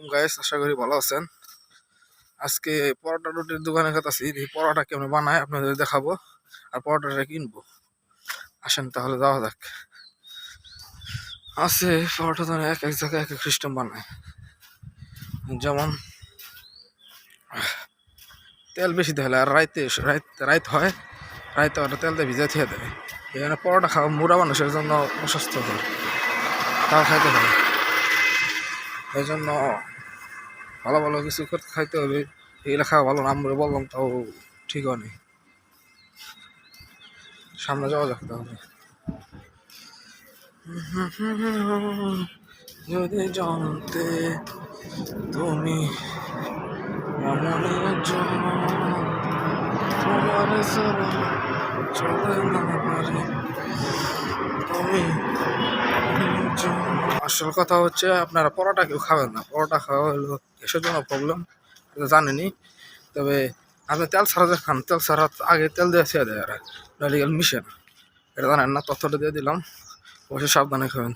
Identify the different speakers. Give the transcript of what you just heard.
Speaker 1: আলাইকুম গাইস, আশা করি ভালো আছেন। আজকে পরোটা রুটির দোকানে গেছি, এই পরোটা কেমন বানায় আপনাদের দেখাবো আর পরোটাটা কিনবো। আসেন তাহলে যাওয়া যাক। আছে পরোটা তো এক এক জায়গায় এক এক সিস্টেম বানায়, যেমন তেল বেশি দিলে আর রাইত হয়, রাইতে ওটা তেল দিয়ে ভিজে থিয়ে দেয়। এখানে পরোটা খাওয়া মুড়া মানুষের জন্য অস্বাস্থ্যকর, তাও খাইতে হয়। এই জন্য ভালো ভালো কিছু খাইতে হবে। এগুলো খাওয়া ভালো না, আমরা বললাম তাও ঠিক নেই। সামনে যাওয়া যাক তাহলে। যদি জানতে তুমি এমনই একজন, তোমার ছাড়া চলে না পারি তুমি। আসল কথা হচ্ছে আপনারা পরোটা কেউ খাবেন না, পরোটা খাওয়া হলো গ্যাসের জন্য প্রবলেম, এটা জানেনি। তবে আপনি তেল ছাড়া যে খান, তেল ছাড়া আগে তেল দিয়ে ছেড়ে দেয়, এরা মিশে না, এটা জানেন না। তথ্যটা দিয়ে দিলাম, অবশ্যই সাবধানে খাবেন।